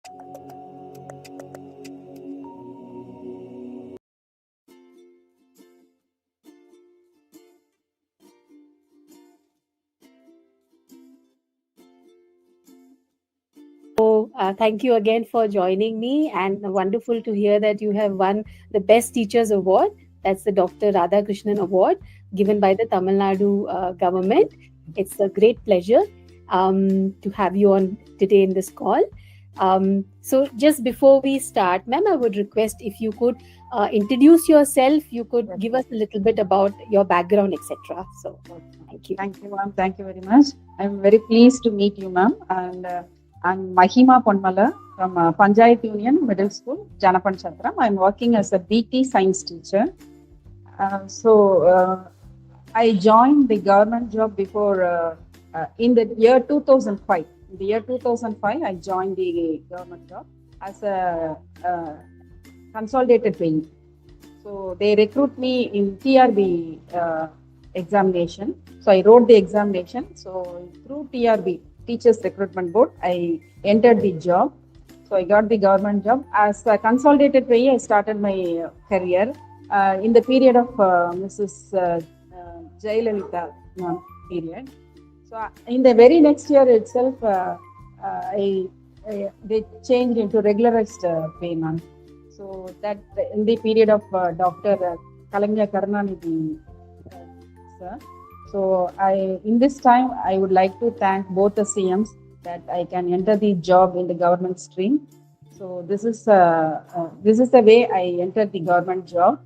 Thank you again for joining me, and wonderful to hear that you have won the Best Teachers Award. That's the Dr. Radhakrishnan Award given by the Tamil Nadu government. It's a great pleasure to have you on today in this call. So, just before we start, ma'am, I would request if you could introduce yourself, you could give us a little bit about your background, etc. So, thank you. Thank you, ma'am. Thank you very much. I'm very pleased to meet you, ma'am. And I'm Mahima Ponmalar from Panchayat Union Middle School, Janapanchatram. I'm working as a BT science teacher. I joined the government job before in the year 2005. In the year 2005, I joined the government job as a consolidated payee. So they recruit me in TRB examination. So I wrote the examination. So through TRB, Teachers Recruitment Board, I entered the job. So I got the government job. As a consolidated payee, I started my career in the period of Mrs. Jayalalitha period. So in the very next year itself, they changed into regularized payment. So that in the period of Dr. Kalanya Karunanidhi, sir. So in this time, I would like to thank both the CMs that I can enter the job in the government stream. So this is the way I entered the government job.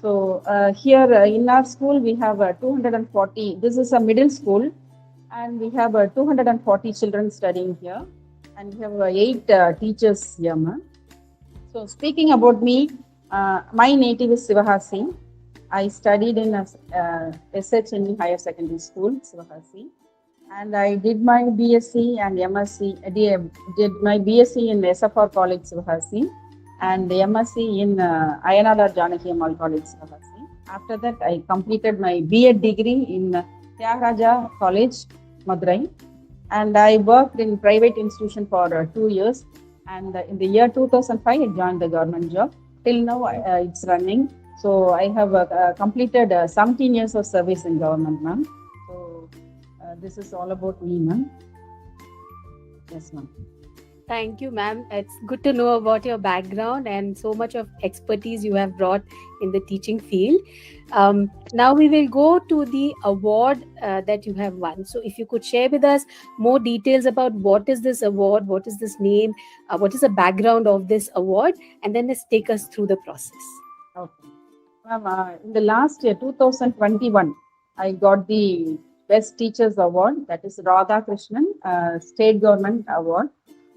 So here in our school, we have 240. This is a middle school, and we have 240 children studying here, and we have 8 teachers here, ma'am. So speaking about me, my native is Sivahasi. I studied in SHNE Higher Secondary School, Sivahasi, and I did my BSc and MSc. I did my BSc in SFR College, Sivahasi, and the MSc in INR Janaki Ammal College, Sivahasi. After that, I completed my B.Ed degree in Tyagaraja College, Madurai, and I worked in private institution for 2 years. And in the year 2005, I joined the government job. Till now, it's running. So I have completed 17 years of service in government, ma'am. So this is all about me, ma'am. Yes, ma'am. Thank you, ma'am. It's good to know about your background and so much of expertise you have brought in the teaching field. Now we will go to the award that you have won. So if you could share with us more details about what is this award, what is this name, what is the background of this award, and then let's take us through the process. Okay. Ma'am, in the last year, 2021, I got the Best Teachers Award, that is Radhakrishnan State Government Award.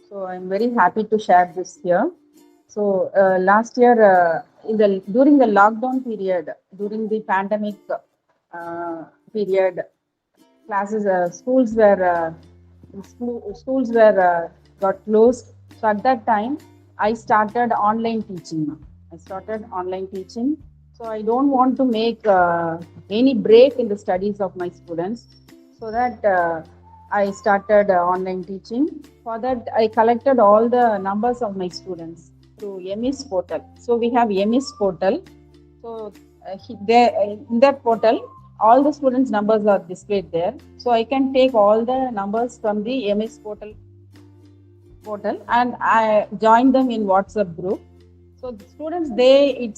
So I'm very happy to share this here. So last year, during the lockdown period, during the pandemic period, schools were got closed. So at that time, I started online teaching. So I don't want to make any break in the studies of my students. So that I started online teaching. For that, I collected all the numbers of my students through MES portal. So we have MES portal. So in that portal, all the students' numbers are displayed there. So I can take all the numbers from the MES portal and I join them in WhatsApp group. So the students, they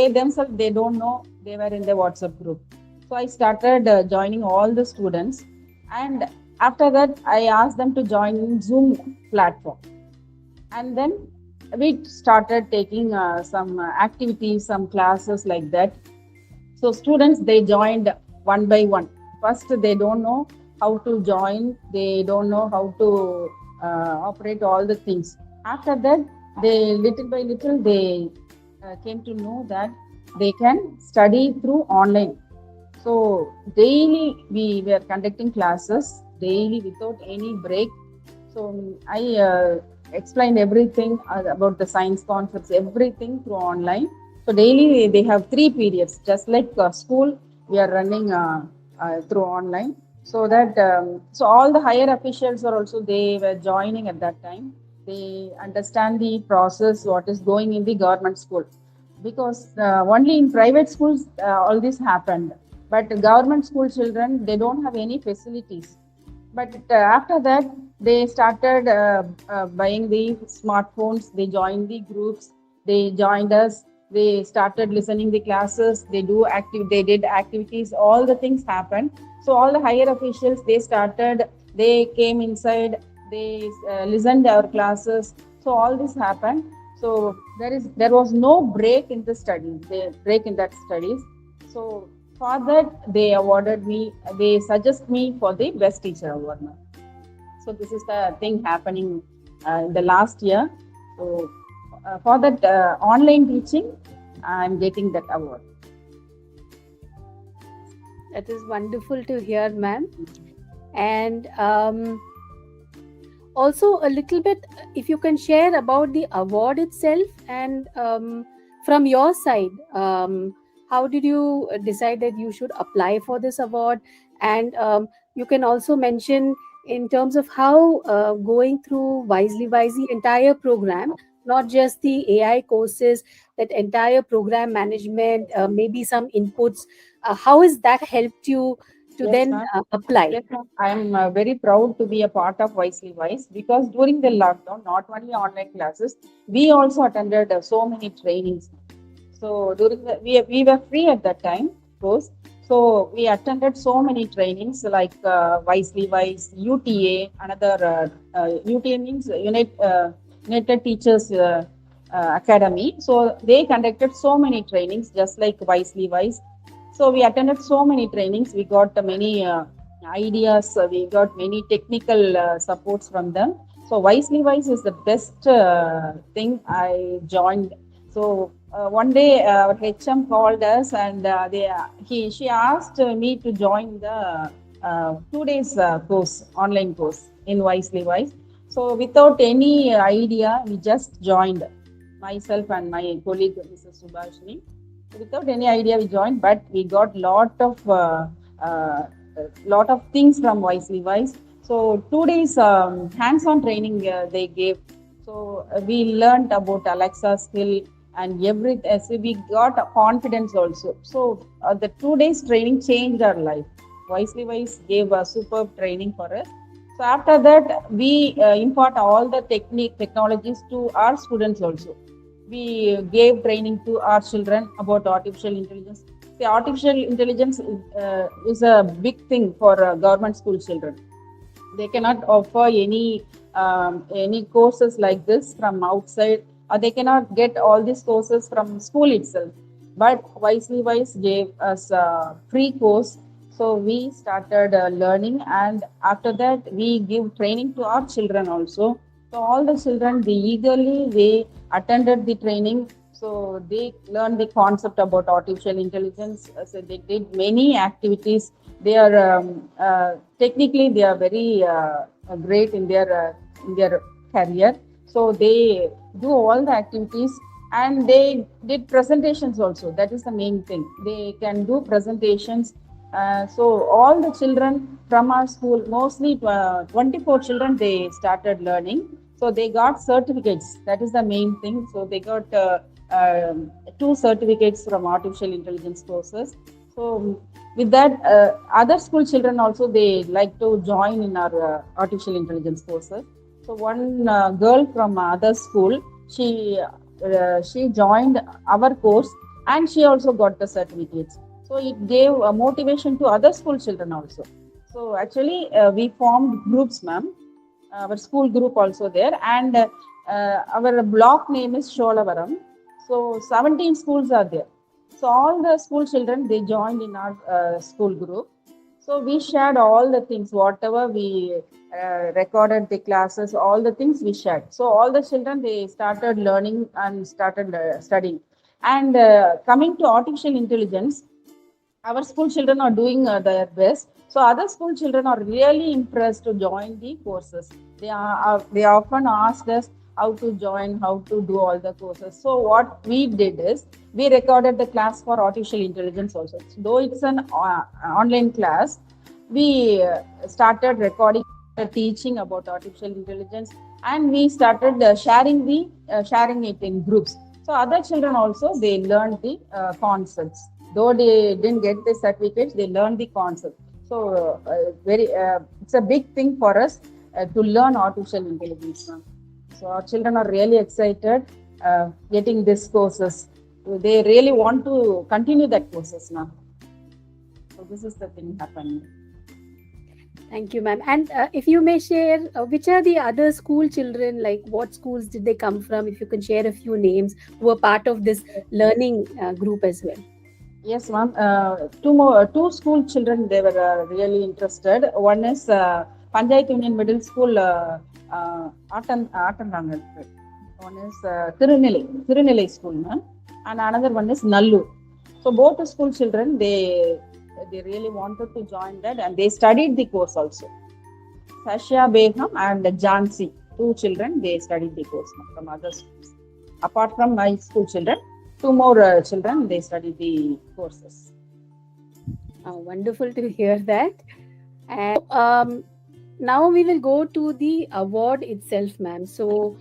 themselves, they don't know they were in the WhatsApp group. So I started joining all the students, and after that, I asked them to join in Zoom platform. And then we started taking some activities, some classes like that. So students, they joined one by one. First, they don't know how to join. They don't know how to operate all the things. After that, they little by little, they came to know that they can study through online. So daily, we were conducting classes daily without any break. So I explained everything about the science concepts, everything through online. So daily they have 3 periods, just like school, we are running through online. So that so all the higher officials are also, they were joining at that time. They understand the process, what is going in the government school. Because only in private schools all this happened. But government school children, they don't have any facilities. But after that, they started buying the smartphones. They joined the groups. They joined us. They started listening the classes. They did activities. All the things happened. So all the higher officials, they started. They came inside. They listened our classes. So all this happened. So there was no break in the studies. They break in that studies. So for that, they awarded me, they suggest me for the best teacher award. So this is the thing happening in the last year. So for that online teaching, I'm getting that award. That is wonderful to hear, ma'am. And also a little bit, if you can share about the award itself, and from your side, how did you decide that you should apply for this award? And you can also mention in terms of how going through Wiselywise, the entire program, not just the AI courses, that entire program management, maybe some inputs, how has that helped you to Yes, then ma'am. apply? Yes, ma'am. I'm very proud to be a part of Wiselywise because during the lockdown, not only online classes, we also attended so many trainings. So during we were free at that time, of course. So we attended so many trainings like Wiselywise, UTA, another UTA means United Teachers Academy. So they conducted so many trainings just like Wiselywise. So we attended so many trainings. We got many ideas. We got many technical supports from them. So Wiselywise is the best thing I joined. So one day our HM called us and she asked me to join the 2 days course, online course in Wiselywise. So without any idea, we just joined, myself and my colleague Mrs. Subhashini. Without any idea, we joined, but we got uh, lot of things from Wiselywise. So 2 days hands-on training they gave. So we learned about Alexa skill and everything. So we got confidence also. So the 2 days training changed our life. Wiselywise gave a superb training for us. So after that, we impart all the technologies to our students also. We gave training to our children about artificial intelligence. The artificial intelligence is a big thing for government school children. They cannot offer any courses like this from outside, or they cannot get all these courses from school itself. But Wiselywise gave us a free course, so we started learning, and after that we give training to our children also. So all the children, they attended the training. So they learned the concept about artificial intelligence. So they did many activities. They are technically they are very great in their career. So they do all the activities and they did presentations also. That is the main thing. They can do presentations. So all the children from our school, mostly 24 children, they started learning. So they got certificates. That is the main thing. So they got 2 certificates from artificial intelligence courses. So with that, other school children also, they like to join in our artificial intelligence courses. So one girl from other school, she joined our course and she also got the certificates. So it gave a motivation to other school children also. So actually, we formed groups, ma'am. Our school group also there, and our block name is Sholavaram. So 17 schools are there. So all the school children, they joined in our school group. So we shared all the things, whatever we recorded the classes, all the things we shared. So all the children, they started learning and started studying. And coming to artificial intelligence, our school children are doing their best. So other school children are really impressed to join the courses. They often ask us how to join, how to do all the courses. So what we did is we recorded the class for artificial intelligence also. So though it's an online class, we started recording, teaching about artificial intelligence. and we started sharing it in groups. So other children also, they learned the concepts. Though they didn't get the certificates, they learned the concept. So it's a big thing for us to learn artificial intelligence now. So our children are really excited getting these courses. They really want to continue that courses now. So this is the thing happening. Thank you, ma'am. And if you may share, which are the other school children? Like, what schools did they come from? If you can share a few names who were part of this learning group as well. Yes, ma'am. Two school children, they were really interested. One is Panchayat Union Middle School, Atandangal. One is Tirunelai School, ma'am. And another one is Nallu. So both school children, they really wanted to join that, and they studied the course also. Sasha Begum and Jansi, two children, they studied the course from other schools. Apart from my school children, two more children, they studied the courses. Wonderful to hear that. And now we will go to the award itself, ma'am. So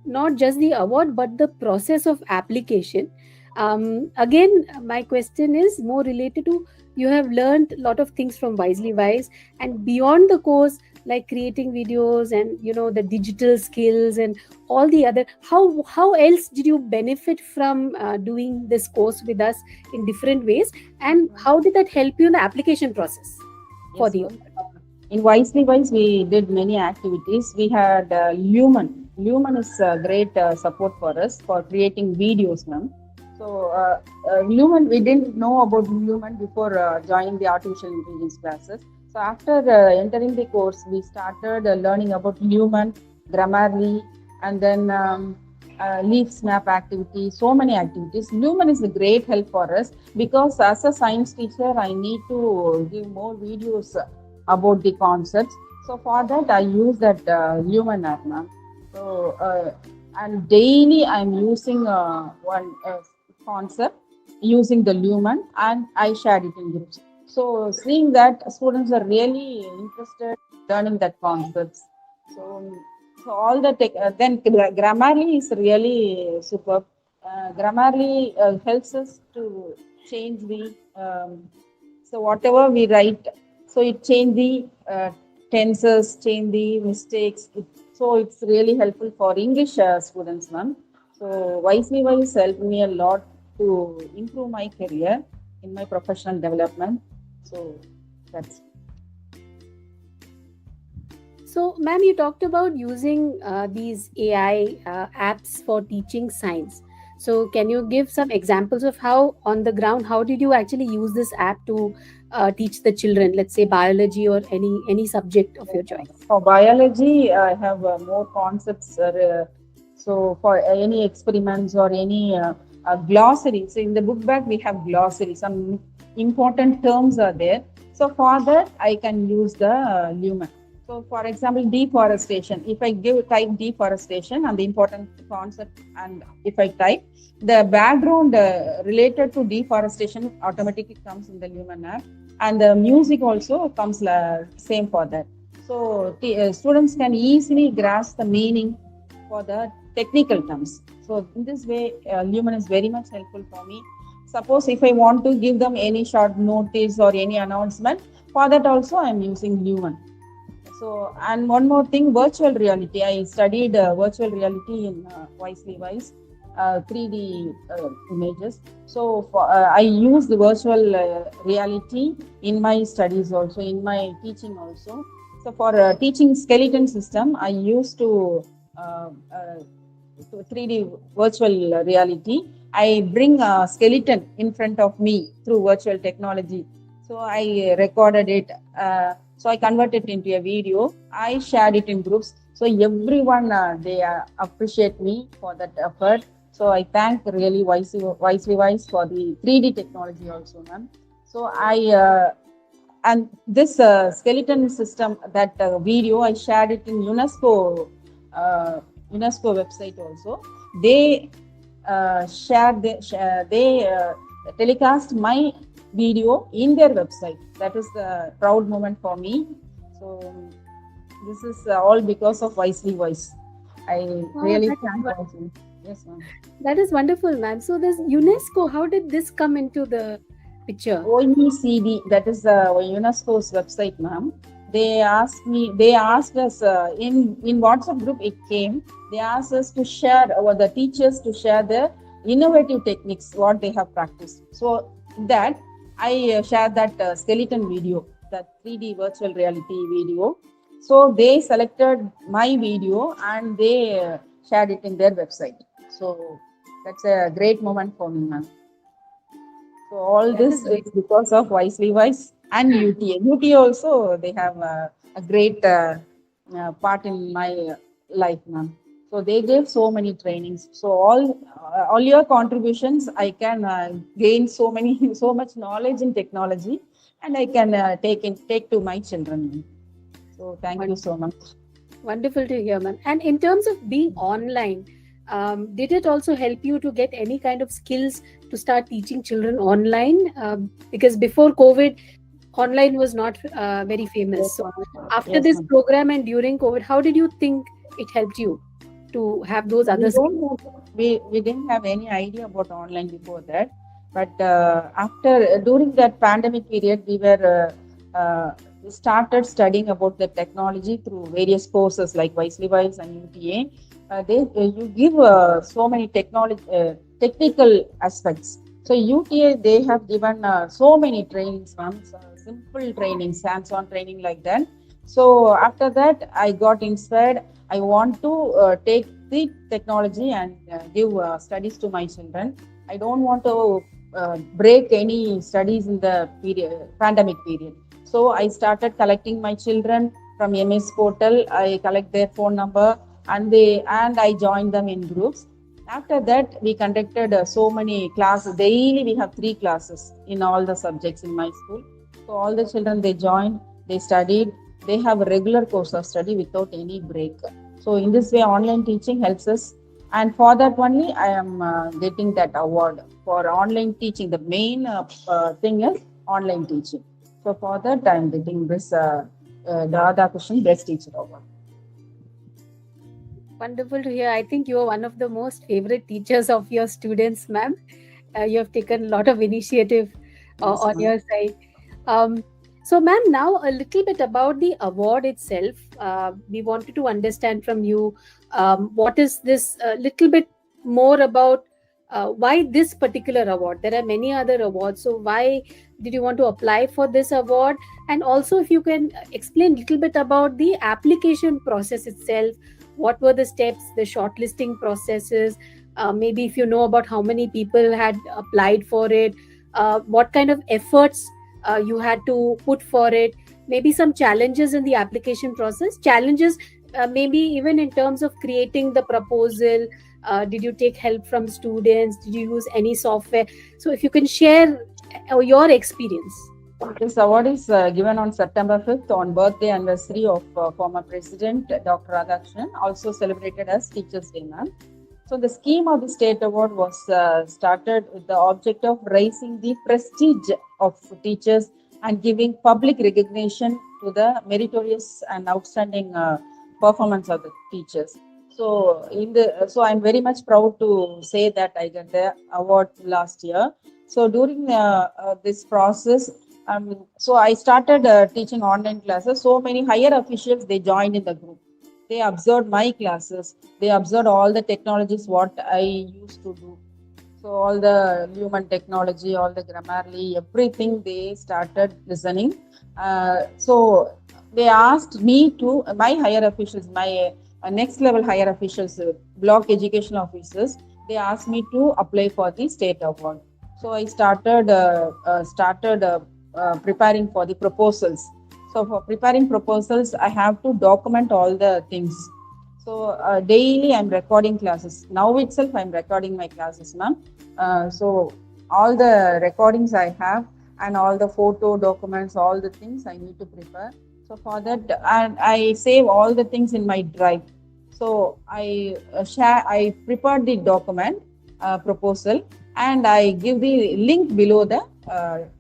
not just the award, but the process of application. Again, my question is more related to, you have learned a lot of things from Wiselywise, and beyond the course, like creating videos and the digital skills and all the other, how else did you benefit from doing this course with us in different ways, and how did that help you in the application process for the in Wiselywise, we did many activities. We had Lumen. Lumen is a great support for us for creating videos, ma'am. So Lumen, we didn't know about Lumen before joining the artificial intelligence classes. So after entering the course, we started learning about Lumen, Grammarly, and then leaf snap activity, so many activities. Lumen is a great help for us because as a science teacher, I need to give more videos about the concepts. So for that, I use that Lumen app, ma'am. So and daily I'm using one concept using the Lumen, and I shared it in groups. So seeing that students are really interested in learning that concepts. So all the then Grammarly is really superb. Grammarly helps us to change the so whatever we write, so it change the tenses, change the mistakes. So it's really helpful for English students, ma'am. So Wiselywise helped me a lot to improve my career in my professional development. So that's. So, ma'am, you talked about using these AI apps for teaching science. So, can you give some examples of how, on the ground, how did you actually use this app to teach the children, let's say biology or any subject of your choice? For biology, I have more concepts. So for any experiments or any glossary, so in the book bag we have glossary. Some important terms are there. So for that, I can use the Lumen. So for example, deforestation. If I type deforestation and the important concept, and if I type the background related to deforestation, automatically comes in the Lumen app, and the music also comes same for that. So students can easily grasp the meaning for the technical terms. So in this way, Lumen is very much helpful for me. Suppose if I want to give them any short notice or any announcement, for that also I am using Lumen. So, and one more thing, virtual reality. I studied virtual reality in Wiselywise, 3D images. So I use the virtual reality in my studies also, in my teaching also. So for teaching skeleton system, I used to 3D virtual reality. I bring a skeleton in front of me through virtual technology. So I recorded it. So I converted it into a video. I shared it in groups. So everyone, they appreciate me for that effort. So I thank really Wiselywise for the 3D technology also, ma'am. So and this skeleton system, that video, I shared it in UNESCO website also. They telecast my video in their website. That is the proud moment for me. So This is all because of Wiselywise. I Oh, really that is thank Wiselywise. Yes, ma'am. that is wonderful, ma'am. So this UNESCO, how did this come into the picture? OECD, that is UNESCO's website, ma'am. They asked us in WhatsApp group. It came. They asked us to share, or the teachers to share the innovative techniques what they have practiced. So that I shared that skeleton video, that 3D virtual reality video. So they selected my video and they shared it in their website. So that's a great moment for me, ma'am. So all That this is great. is because of Wiselywise and UTA. UTA also they have a great part in my life, ma'am. So they gave so many trainings. So all your contributions, I can gain so many so much knowledge in technology, and I can take to my children, ma'am. So thank you Wonderful. so much. Wonderful to hear, ma'am. And in terms of being online, did it also help you to get any kind of skills to start teaching children online? Because before COVID, online was not very famous. Yes, So ma'am. after Yes, this ma'am. program and during COVID, how did you think it helped you to have those we other skills? don't have, we didn't have any idea about online before that, but after during that pandemic period we started studying about the technology through various courses like Wiselywise and UTA. They you give so many technology technical aspects. So UTA they have given so many trainings, ma'am, so simple trainings, hands-on training like that. So after that I got inspired. I want to take the technology and give studies to my children. I don't want to break any studies in the period, pandemic period. So I started collecting my children from MS portal. I collect their phone number and I joined them in groups. After that, we conducted so many classes. Daily, we have 3 classes in all the subjects in my school. So all the children they joined, they studied. They have a regular course of study without any break. So in this way, online teaching helps us. And for that only, I am getting that award for online teaching. The main thing is online teaching. So for that, I am getting this Radha Krishnan Best Teacher Award. Wonderful to hear. I think you are one of the most favorite teachers of your students, ma'am. You have taken a lot of initiative Yes, on ma'am. your side. Um, so, ma'am, now a little bit about the award itself. We wanted to understand from you what is this a little bit more about why this particular award. There are many other awards. So, why did you want to apply for this award? And also, if you can explain a little bit about the application process itself. What were the steps, the shortlisting processes? Maybe if you know about how many people had applied for it, what kind of efforts you had to put for it, maybe some challenges in the application process, challenges maybe even in terms of creating the proposal. Did you take help from students? Did you use any software? So if you can share your experience. This award is given on September 5th on birthday anniversary of former President Dr. Radhakrishnan, also celebrated as Teachers' Day, ma'am. So the scheme of the state award was started with the object of raising the prestige of teachers and giving public recognition to the meritorious and outstanding performance of the teachers. So I'm very much proud to say that I got the award last year. So during this process, so I started teaching online classes. So many higher officials they joined in the group. They observed my classes. They observed all the technologies what I used to do. So all the human technology, all the Grammarly, everything they started listening. So they asked me to my higher officials, my next level higher officials, block education officers. They asked me to apply for the state award. So I started preparing for the proposals. So for preparing proposals, I have to document all the things. So daily I'm recording classes. Now itself I'm recording my classes, ma'am. So all the recordings I have and all the photo documents, all the things I need to prepare. So for that, and I save all the things in my drive. So I prepared the document proposal and I give the link below the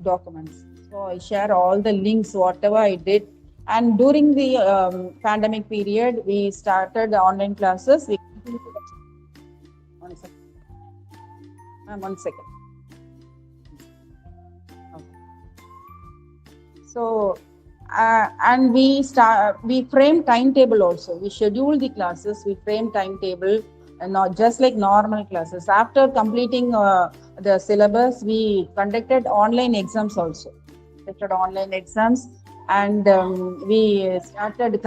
documents. So I share all the links, whatever I did And during the pandemic period, we started the online classes. One second. Ma'am, 1 second. Okay. So, and we frame timetable also. We schedule the classes. We frame timetable, and not just like normal classes. After completing the syllabus, we conducted online exams also. Conducted online exams, and we started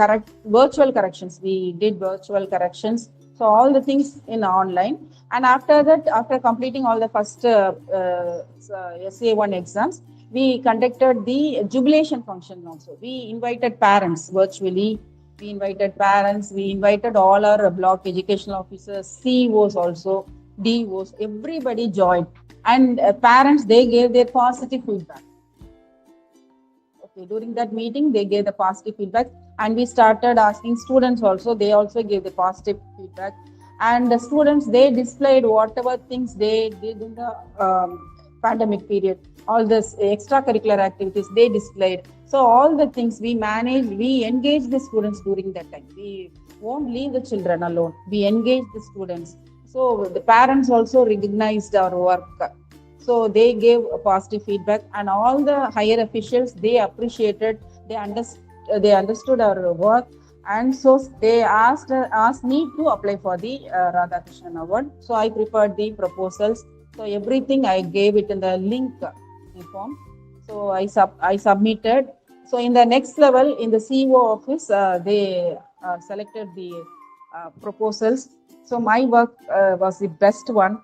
virtual corrections. We did virtual corrections. So all the things in online. And after that, after completing all the first SA1 exams, we conducted the jubilation function also. We invited parents virtually. We invited parents. We invited all our block educational officers, CEOs also, DOs. Everybody joined, and parents, they gave their positive feedback. Okay, during that meeting, they gave the positive feedback, and we started asking students also. They also gave the positive feedback, and the students, they displayed whatever things they did in the pandemic period. All this extracurricular activities they displayed. So all the things we managed, we engaged the students during that time. We won't leave the children alone. We engage the students. So the parents also recognized our work. So they gave a positive feedback, and all the higher officials, they appreciated, they understood our work, and so they asked me to apply for the Radhakrishnan Award. So I prepared the proposals. So everything I gave it in the link form. So I submitted. So in the next level, in the CEO office, they selected the proposals. So my work was the best one.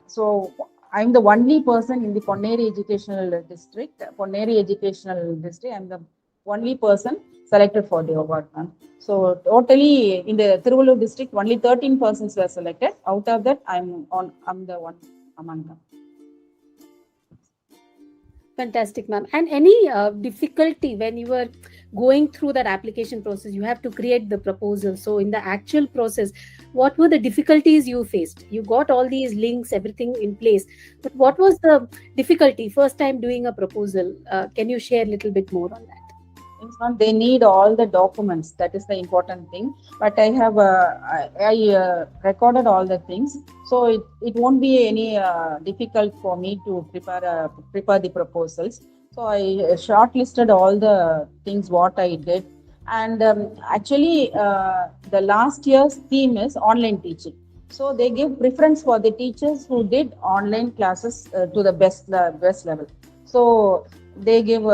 So I'm the only person in the Ponneri Educational District. I'm the only person selected for the award, ma'am. So totally in the Tiruvallur district, only 13 persons were selected. Out of that, I'm the one among them. Fantastic, ma'am. And any difficulty when you were going through that application process? You have to create the proposal. So in the actual process, what were the difficulties you faced? You got all these links, everything in place, but what was the difficulty first time doing a proposal? Can you share a little bit more on that? They need all the documents. That is the important thing. But I have recorded all the things, so it won't be any difficult for me to prepare the proposals. So I shortlisted all the things what I did, and actually the last year's theme is online teaching. So they give preference for the teachers who did online classes to the best level. So they give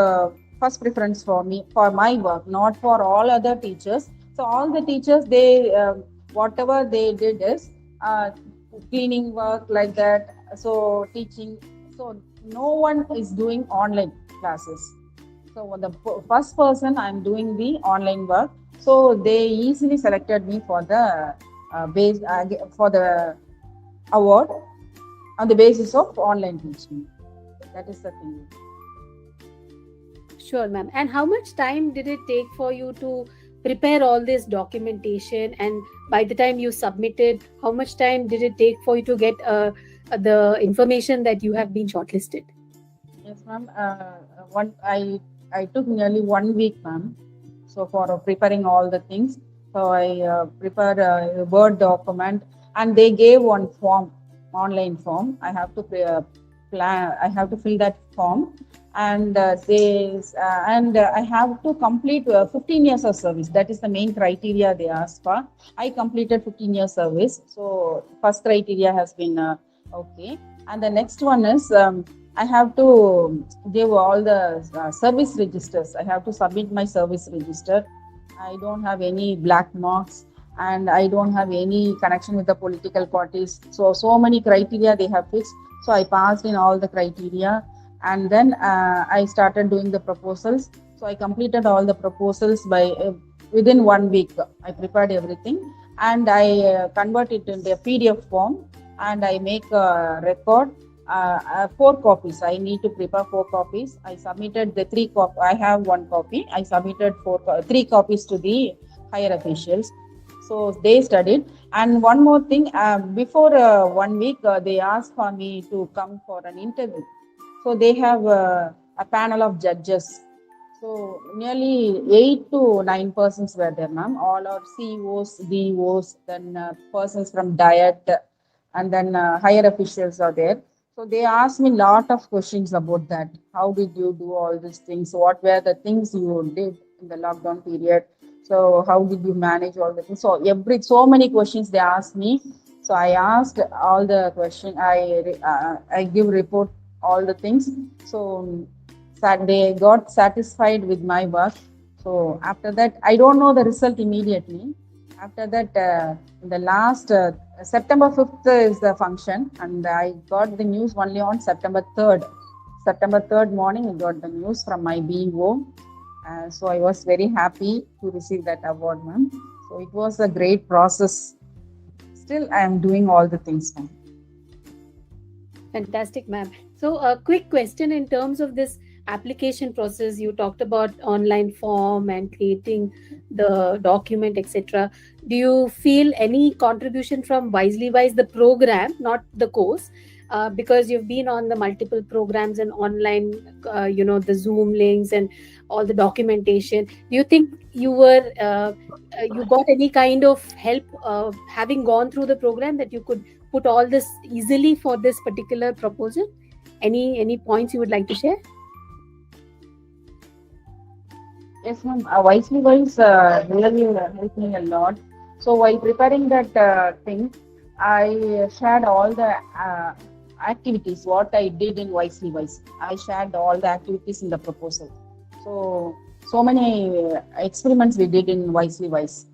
first preference for me, for my work, not for all other teachers. So all the teachers, they whatever they did is cleaning work like that. So teaching. So no one is doing online classes. So the first person, I'm doing the online work. So they easily selected me for the for the award on the basis of online teaching. That is the thing. Sure, ma'am. And how much time did it take for you to prepare all this documentation? And by the time you submitted, how much time did it take for you to get the information that you have been shortlisted? Yes, ma'am. I took nearly 1 week, ma'am. So for preparing all the things, so I prepared a Word document, and they gave one form, online form. I have to I have to fill that form, and I have to complete 15 years of service. That is the main criteria they asked for. I completed 15 years service. So first criteria has been okay, and the next one is I have to give all the service registers. I have to submit my service register. I don't have any black marks, and I don't have any connection with the political parties. So many criteria they have fixed. So I passed in all the criteria, and then I started doing the proposals. So I completed all the proposals by within 1 week. I prepared everything, and I convert it into a PDF form, and I make a record. 4 copies. I need to prepare 4 copies. I submitted the 3 copies. I have 1 copy. I submitted 3 copies to the higher officials. So they studied. And one more thing, before 1 week, they asked for me to come for an interview. So they have a panel of judges. So nearly 8 to 9 persons were there, ma'am. All our CEOs, DEOs, then persons from diet, and then higher officials are there. So they asked me lot of questions about that. How did you do all these things? What were the things you did in the lockdown period? So how did you manage all the things? So so many questions they asked me. So I asked all the question. I give report all the things. So they got satisfied with my work. So after that, I don't know the result immediately. After that, in the last September 5th is the function, and I got the news only on September 3rd. September 3rd morning, I got the news from my BO. So I was very happy to receive that award, ma'am. So it was a great process. Still, I am doing all the things now. Fantastic, ma'am. So, a quick question in terms of this application process. You talked about online form and creating the document, etc. Do you feel any contribution from Wiselywise, the program, not the course? Because you've been on the multiple programs and online, the Zoom links and all the documentation. Do you think you got any kind of help having gone through the program, that you could put all this easily for this particular proposal? Any points you would like to share? Yes, ma'am. Wiselywise really helped me a lot. So while preparing that thing, I shared all the activities what I did in Wiselywise. I shared all the activities in the proposal. So many experiments we did in Wiselywise.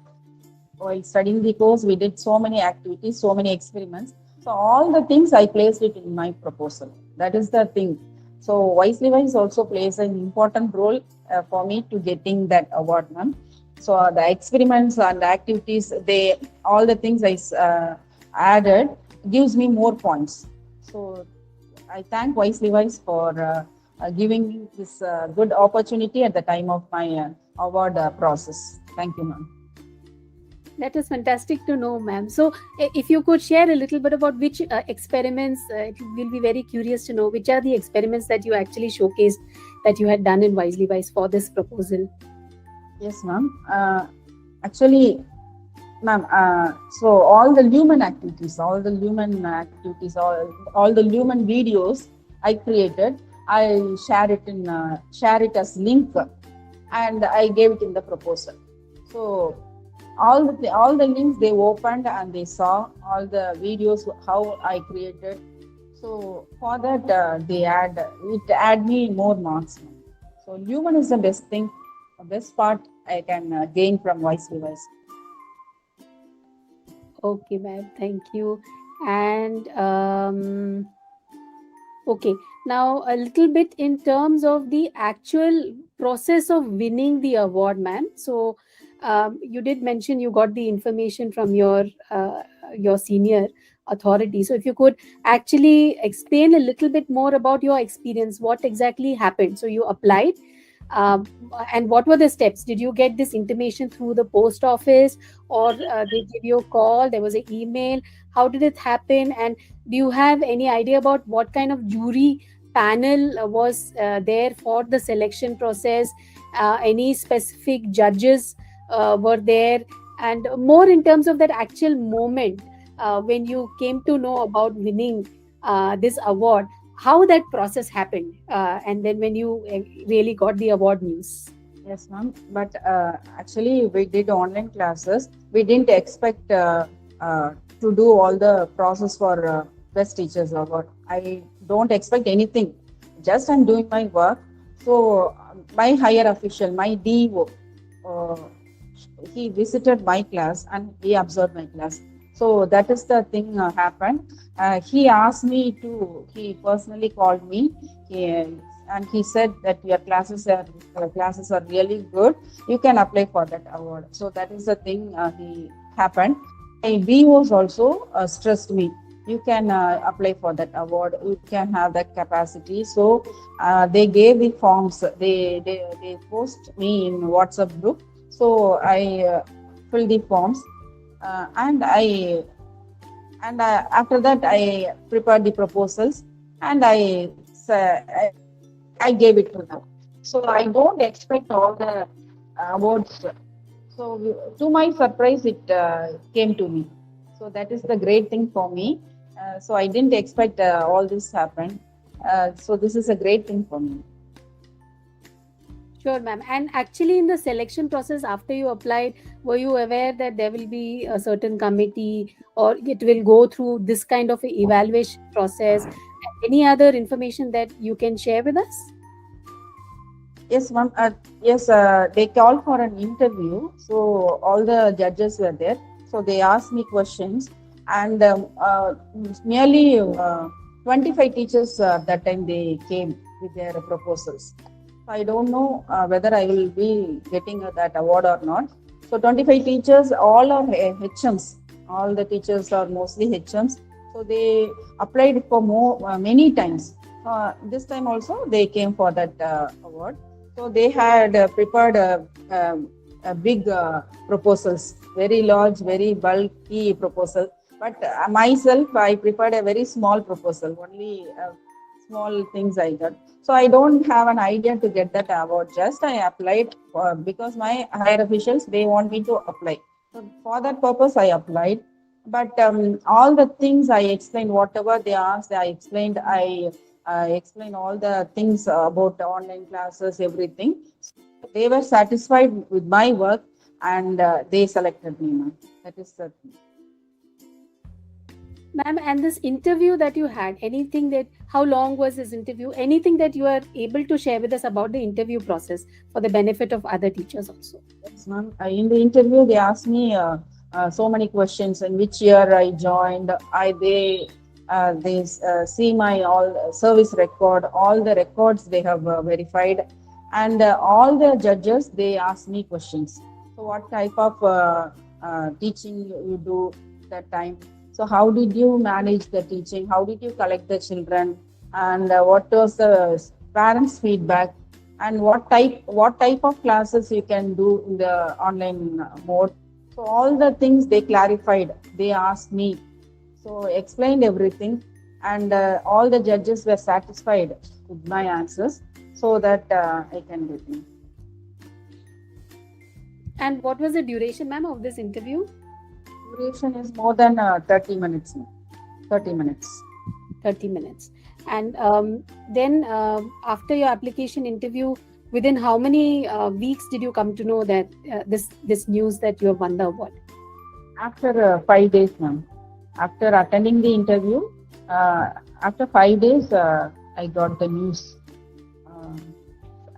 While studying the course, we did so many activities, so many experiments. So all the things I placed it in my proposal. That is the thing. So Wiselywise also plays an important role for me to getting that award, ma'am. So the experiments and the activities, all the things I added gives me more points. So I thank Wiselywise for giving me this good opportunity at the time of my award process. Thank you, ma'am. That is fantastic to know, ma'am. So, if you could share a little bit about which experiments, we'll be very curious to know which are the experiments that you actually showcased that you had done in Wiselywise for this proposal. Yes, ma'am. Actually, ma'am, so all the Lumen activities, all the Lumen videos I created, I share it as link, and I gave it in the proposal. So all the links they opened and they saw all the videos how I created. So for that it add me more marks. So Lumen is the best thing, the best part I can gain from Wiselywise. Okay, ma'am. Thank you. And okay, now a little bit in terms of the actual process of winning the award, ma'am. So you did mention you got the information from your senior authority. So if you could actually explain a little bit more about your experience, what exactly happened. So you applied, um, and what were the steps? Did you get this intimation through the post office, or they give you a call? There was an email. How did it happen? And do you have any idea about what kind of jury panel was there for the selection process? Any specific judges were there? And more in terms of that actual moment when you came to know about winning this award, how that process happened, and then when you really got the award news. Yes, ma'am. But actually, we did online classes. We didn't expect to do all the process for best teachers award. I don't expect anything. Just I'm doing my work. So my higher official, my DO, uh, he visited my class and he observed my class. So that is the thing happened. He asked me to. He personally called me. He, and he said that your classes are really good. You can apply for that award. So that is the thing he happened. My BOs also stressed me. You can apply for that award. You can have that capacity. So they gave the forms. They post me in WhatsApp group. So I filled the forms, and after that I prepared the proposals, and I gave it to them. So I don't expect all the awards. So to my surprise, it came to me. So that is the great thing for me. So I didn't expect all this happen. So this is a great thing for me. Sure, ma'am. And actually, in the selection process, after you applied, were you aware that there will be a certain committee or it will go through this kind of a evaluation process? Any other information that you can share with us? Yes, ma'am. Yes, they called for an interview. So all the judges were there. So they asked me questions, and nearly 25 teachers that time they came with their proposals. So I don't know whether I will be getting that award or not. So 25 teachers, all are HMs. All the teachers are mostly HMs. So they applied for many times. This time also they came for that award. So they had prepared a big proposals, very large, very bulky proposal. But myself, I prepared a very small proposal, only small things I got. So I don't have an idea to get that award. Just I applied because my higher officials, they want me to apply. So for that purpose, I applied. But all the things I explained, whatever they asked, I explained. I explained all the things about the online classes, everything. They were satisfied with my work, and they selected me, ma'am. That is the thing. Ma'am, and this interview that you had, anything that, how long was this interview? Anything that you are able to share with us about the interview process for the benefit of other teachers also? Yes, ma'am. In the interview, they asked me so many questions. In which year I joined? They see my all service record, all the records they have verified, and all the judges they asked me questions. So, what type of teaching you do that time? So, how did you manage the teaching? How did you collect the children? And what was the parents' feedback? And what type of classes you can do in the online mode? So all the things they clarified. They asked me. So explained everything, and all the judges were satisfied with my answers, so that I can get in. And what was the duration, ma'am, of this interview? Duration is more than 30 minutes. 30 minutes. 30 minutes. And then after your application interview, within how many weeks did you come to know that this news that you have won the award? After 5 days, ma'am. After attending the interview, after 5 days, I got the news.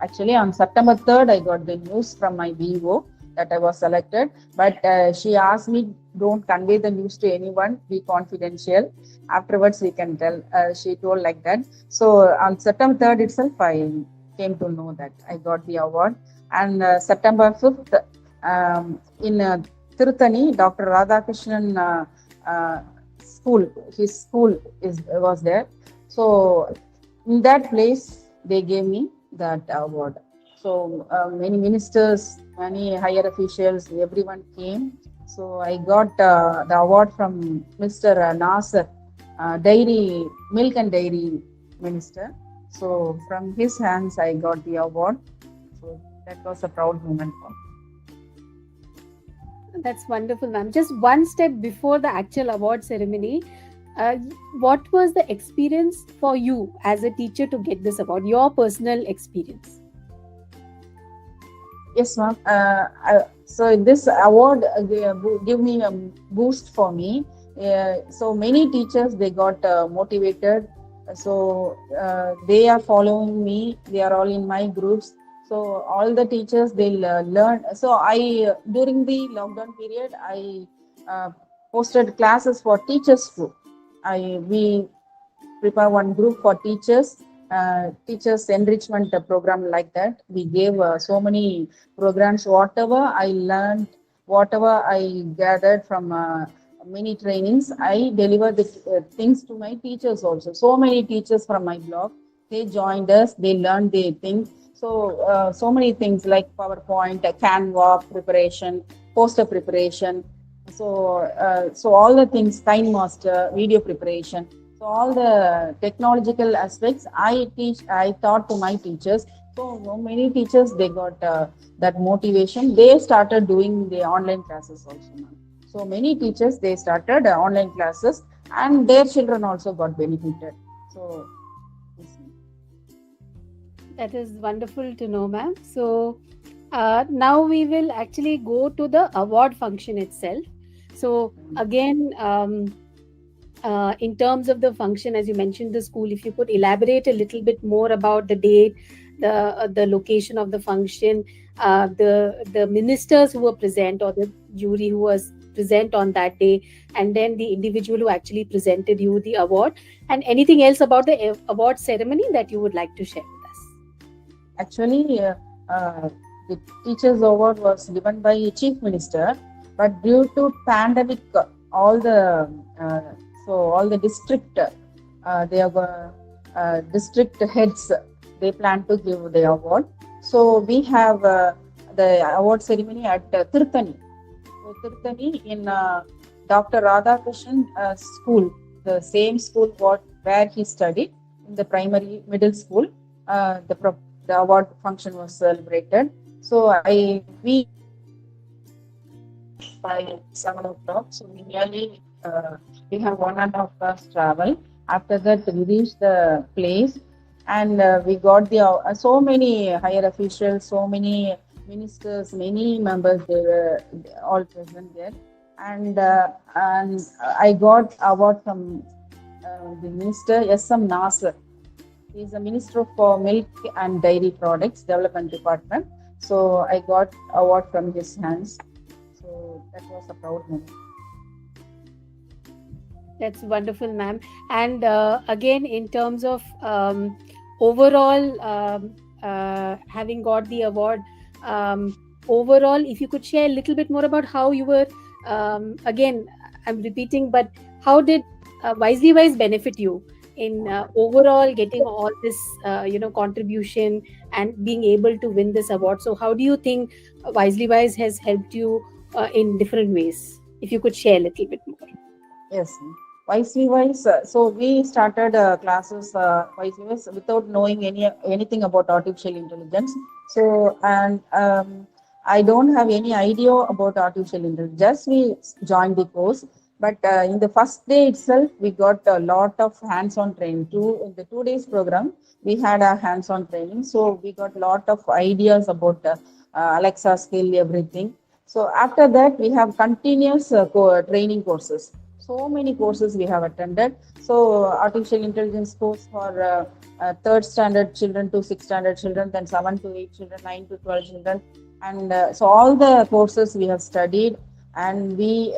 Actually, on September 3rd, I got the news from my VO that I was selected. But she asked me, don't convey the news to anyone, be confidential. Afterwards, we can tell. She told like that. So on September 3rd itself, I came to know that I got the award. And September 5th, in Tirutani, Dr. Radhakrishnan school, his school was there. So in that place, they gave me that award. So many ministers, many higher officials, everyone came. So I got the award from Mr. Nasser, milk and dairy minister. So from his hands, I got the award. So that was a proud moment for me. That's wonderful, ma'am. Just one step before the actual award ceremony, what was the experience for you as a teacher to get this award? Your personal experience? Yes, ma'am. So this award give me a boost for me. So many teachers they got motivated. So they are following me. They are all in my groups. So all the teachers they'll learn. So I during the lockdown period I posted classes for teachers too. We prepare one group for teachers. Teachers enrichment program like that. We gave so many programs. Whatever I learned, whatever I gathered from many trainings, I delivered the things to my teachers also. So many teachers from my blog, they joined us. They learned their things. So so many things like PowerPoint, Canva preparation, poster preparation. So all the things, Time Master, video preparation. So all the technological aspects I taught to my teachers. So many teachers they got that motivation. They started doing the online classes also, ma'am. So many teachers they started online classes, and their children also got benefited. So yes, ma'am. That is wonderful to know, ma'am. So now we will actually go to the award function itself. So again, in terms of the function, as you mentioned, the school, if you could elaborate a little bit more about the date, the location of the function, the ministers who were present, or the jury who was present on that day, and then the individual who actually presented you the award, and anything else about the award ceremony that you would like to share with us. Actually, the teachers award was given by chief minister, but due to pandemic, all the uh, all the district they have district heads they plan to give the award. So we have the award ceremony at Tirthani. So Tirthani in Dr. Radhakrishnan school, the same school where he studied in the primary middle school. The award function was celebrated. So we by 7 o'clock. So we have 1.5 hours travel. After that, we reached the place, and we got the so many higher officials, so many ministers, many members. They were all present there, and I got award from the minister S.M. Nasser. He is the Minister for Milk and Dairy Products Development Department. So I got award from his hands. So that was a proud moment. That's wonderful, ma'am. And again, in terms of overall having got the award, overall, if you could share a little bit more about how you were, again, I'm repeating, but how did Wiselywise benefit you in overall getting all this, contribution and being able to win this award? So, how do you think Wiselywise has helped you in different ways? If you could share a little bit more. Yes. Wiselywise, so we started classes Wiselywise without knowing anything about artificial intelligence. So and I don't have any idea about artificial intelligence. Just we joined the course, but in the first day itself, we got a lot of hands-on training. In the 2 days program, we had a hands-on training. So we got a lot of ideas about Alexa skill, everything. So after that, we have continuous training courses. So many courses we have attended. So artificial intelligence course for third standard children to sixth standard children, then 7 to 8 children, 9 to 12 children, and so all the courses we have studied, and we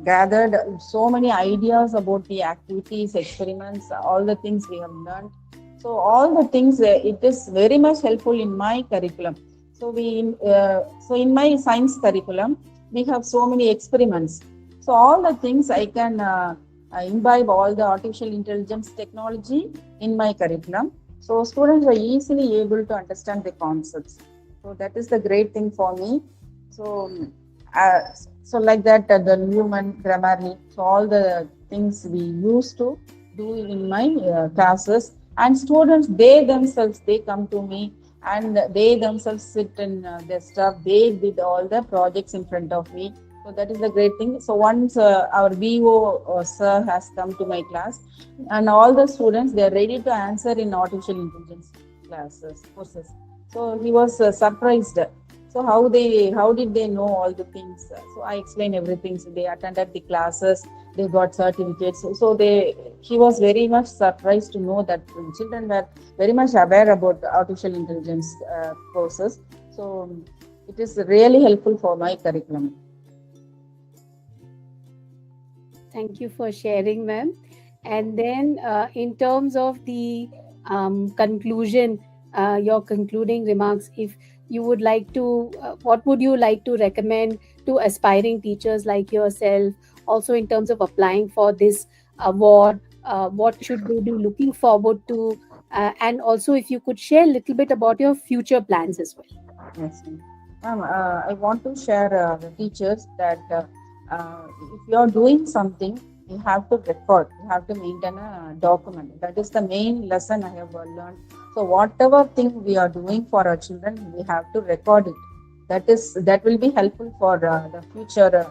gathered so many ideas about the activities, experiments, all the things we have learned. So all the things it is very much helpful in my curriculum. So in my science curriculum we have so many experiments. So all the things I can imbibe all the artificial intelligence technology in my curriculum. So students are easily able to understand the concepts. So that is the great thing for me. So like that, the Newman, Grammarly, so all the things we used to do in my classes, and students they themselves they come to me and they themselves sit in their stuff. They did all the projects in front of me. So that is the great thing. So once our BO sir has come to my class, and all the students they are ready to answer in artificial intelligence courses. So he was surprised. So how did they know all the things? So I explained everything. So they attended the classes, they got certificates. So he was very much surprised to know that children were very much aware about artificial intelligence courses. So it is really helpful for my curriculum. Thank you for sharing, ma'am. And then, in terms of the conclusion, your concluding remarks, if you would like to, what would you like to recommend to aspiring teachers like yourself? Also, in terms of applying for this award, what should they be looking forward to? And also, if you could share a little bit about your future plans as well. Yes, ma'am. I want to share the teachers that if you are doing something, you have to record, you have to maintain a document. That is the main lesson I have learned So whatever thing we are doing for our children, we have to record it. That will be helpful for the future.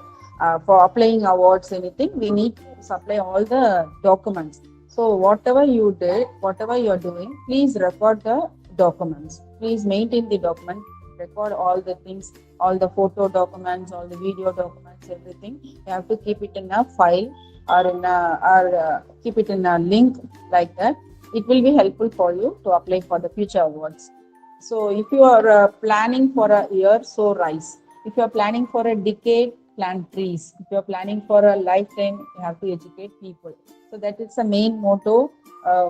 For applying awards, anything, we need to supply all the documents. So whatever you did, whatever you are doing, please record the documents. Please maintain the document, record all the things, all the photo documents, all the video documents, everything. You have to keep it in a file or keep it in a link like that. It will be helpful for you to apply for the future awards. So if you are planning for a year, sow rice. If you are planning for a decade, plant trees. If you are planning for a lifetime, you have to educate people. So that is the main motto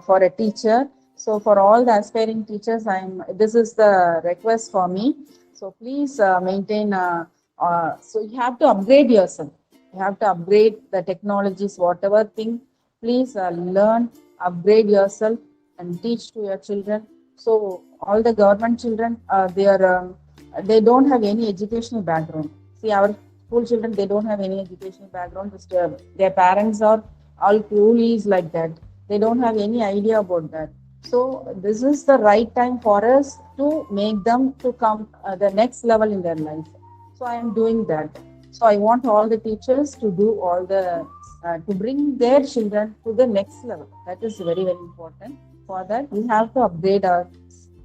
for a teacher. So for all the aspiring teachers, this is the request for me. So please maintain. So you have to upgrade yourself. You have to upgrade the technologies, whatever thing. Please learn, upgrade yourself, and teach to your children. So all the government children, they don't have any educational background. See, our school children, they don't have any educational background. Their parents are all coolies like that. They don't have any idea about that. So this is the right time for us to make them to come the next level in their life. So I am doing that. So I want all the teachers to do all the to bring their children to the next level. That is very, very important. For that, we have to upgrade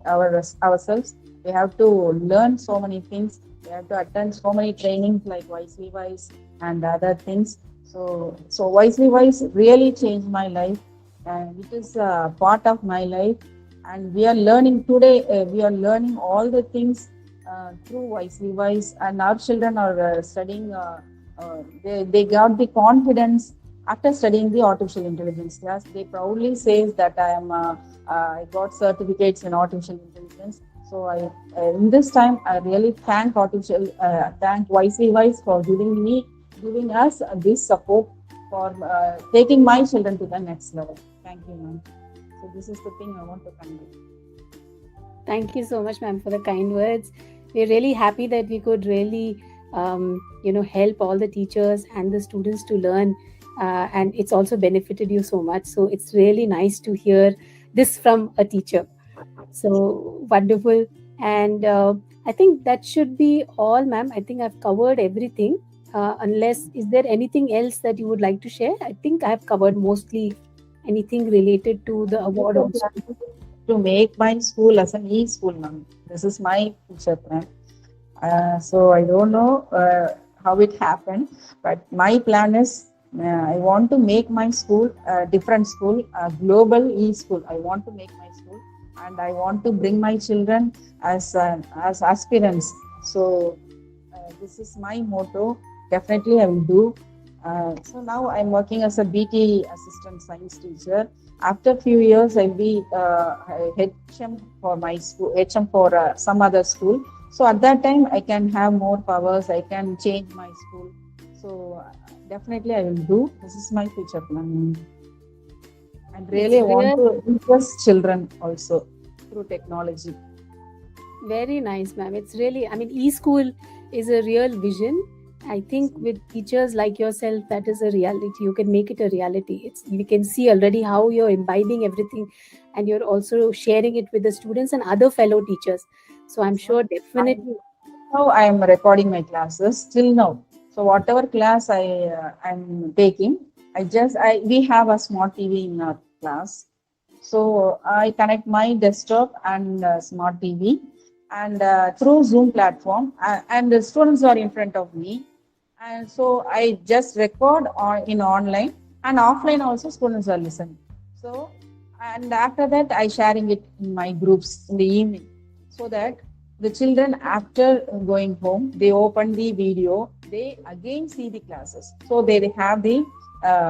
ourselves. We have to learn so many things. We have to attend so many trainings like Wiselywise and other things. So Wiselywise really changed my life, and it is a part of my life. And we are learning today. We are learning all the things through Wiselywise, and our children are studying. They got the confidence after studying the artificial intelligence class. They proudly says that I got certificates in artificial intelligence. So in this time I really thank Wiselywise for giving us this support for taking my children to the next level. Thank you, ma'am. So this is the thing I want to convey. Thank you so much, ma'am, for the kind words. We're really happy that we could really, help all the teachers and the students to learn. And it's also benefited you so much. So it's really nice to hear this from a teacher. So wonderful. And I think that should be all, ma'am. I think I've covered everything. Unless, is there anything else that you would like to share? I think I've covered mostly anything related to the award also. To make my school as an e-school, ma'am. This is my future plan. So I don't know how it happened, but my plan is I want to make my school a different school, a global e-school. I want to make my school, and I want to bring my children as aspirants. So this is my motto. Definitely, I will do. So now I'm working as a BT assistant science teacher. After a few years, I'll be HM for my school, HM for some other school. So at that time, I can have more powers. I can change my school. So definitely, I will do. This is my future plan. And really, I want to interest children also through technology. Very nice, ma'am. It's really, e-school is a real vision. I think with teachers like yourself, that is a reality. You can make it a reality. We can see already how you're imbibing everything, and you're also sharing it with the students and other fellow teachers. So I'm sure definitely. Now I am recording my classes till now. So whatever class I'm taking, we have a smart TV in our class. So I connect my desktop and smart TV, and through Zoom platform, and the students are in front of me, and so I just record in online, and offline also students are listening. So, and after that I sharing it in my groups in the evening, so that the children, after going home, they open the video, they again see the classes, so they have the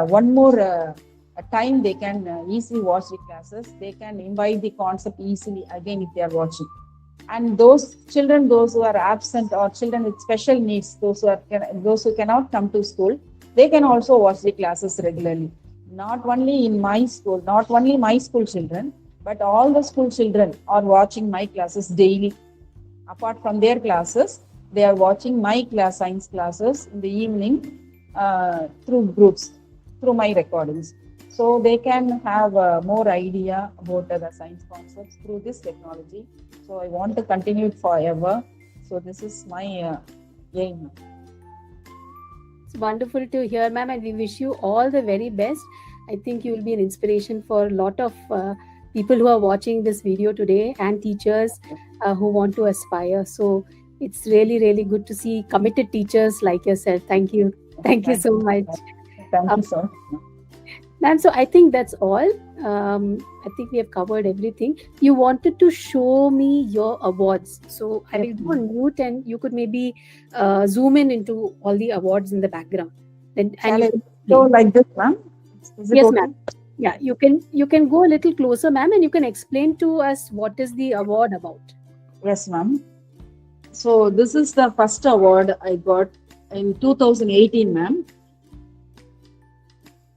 one more time they can easily watch the classes. They can imbibe the concept easily again if they are watching. And those children, those who are absent, or children with special needs, those who cannot come to school, they can also watch the classes regularly. Not only in my school, not only my school children, but all the school children are watching my classes daily. Apart from their classes, they are watching my science classes in the evening through groups, through my recordings. so they can have more idea about the science concepts through this technology. So I want to continue it forever. So this is my aim. It's wonderful to hear, ma'am, and we wish you all the very best. I think you will be an inspiration for a lot of people who are watching this video today and teachers who want to aspire. So it's really, really good to see committed teachers like yourself. Thank you. Thank you Thank so you. much. Thank Um, you so much. Ma'am, so I think that's all. I think we have covered everything. You wanted to show me your awards. So I will go on mute and you could maybe zoom in into all the awards in the background. Then and Shall you I can go explain. like this, ma'am? Is it Yes, okay? ma'am. Yeah, you can go a little closer, ma'am, and you can explain to us what is the award about. Yes, ma'am. So this is the first award I got in 2018, ma'am.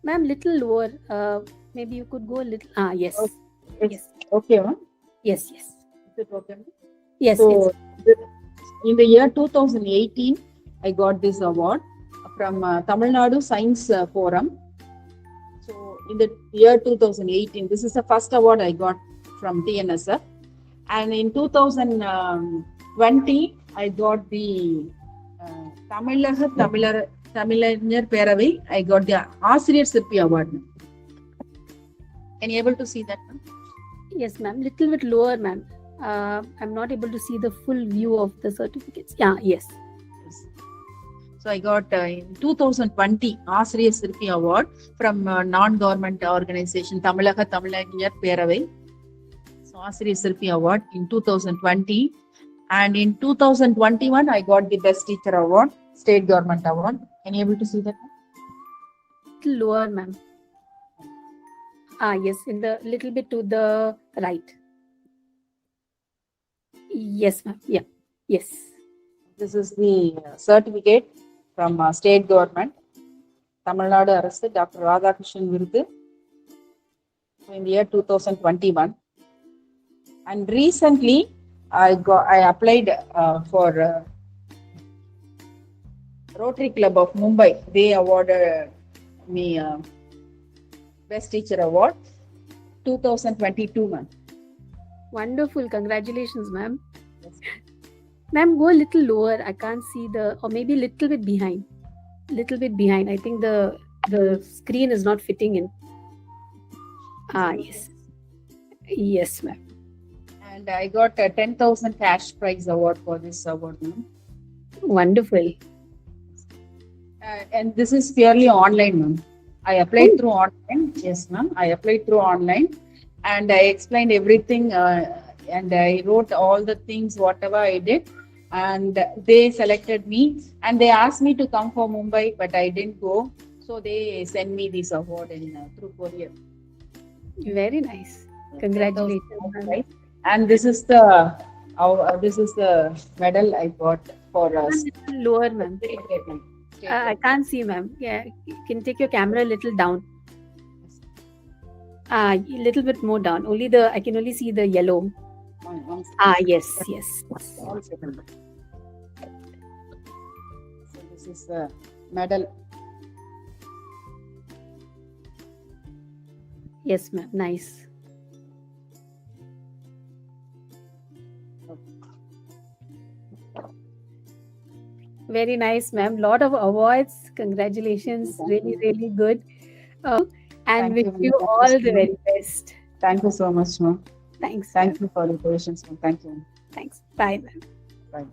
Ma'am, little lower. Maybe you could go a little. Ah, yes. It's Yes. okay, ma'am. Yes, yes. Is it okay, ma'am? Yes, it's So in the year 2018, I got this award from Tamil Nadu Science Forum. So in the year 2018, this is the first award I got from TNSF. And in 2020, I got the Tamilanyar Peravai. I got the Asiriyar Sirpi Award. Can you able to see that, ma'am? yes, ma'am. Little bit lower, ma'am. I'm not able to see the full view of the certificates. Yeah, yes. Yes. So I got in 2020 Asiriyar Sirpi Award from non-government organization Tamilanyar Peravai. So Asiriyar Sirpi Award in 2020. And in 2021, I got the Best Teacher Award, State Government Award. Can you able to see that? Little lower, ma'am. Ah, yes, in the little bit to the right. Yes, ma'am. Yeah. Yes. This is the certificate from state government, Tamil Nadu Arasu, Dr. Radhakrishnan Virdu, in the year 2021. And recently, I applied for Rotary Club of Mumbai. They awarded me Best Teacher Award 2022, ma'am. Wonderful. Congratulations, ma'am. Yes. Ma'am, go a little lower. I can't see or maybe a little bit behind. Little bit behind. I think the screen is not fitting in. Ah, yes. Yes, ma'am. And I got a 10,000 cash prize award for this award, ma'am. Wonderful. And this is purely online, ma'am. I applied through online. Yes, ma'am. I applied through online, and I explained everything, and I wrote all the things, whatever I did, and they selected me, and they asked me to come for Mumbai, but I didn't go. So they sent me this award through courier. Very nice. Congratulations, ma'am. And this is the medal I got for us. Little lower, ma'am. I can't see, ma'am. Yeah, you can take your camera a little down. A little bit more down. I can only see the yellow. Yes, yes. So this is the medal. Yes, ma'am. Nice. Very nice, ma'am. Lot of awards. Congratulations. Really, really good. And wish you all the very best. Thank you so much, ma'am. Thanks. Thank you for the patience, ma'am. Thank you. Thanks. Bye, ma'am. Bye.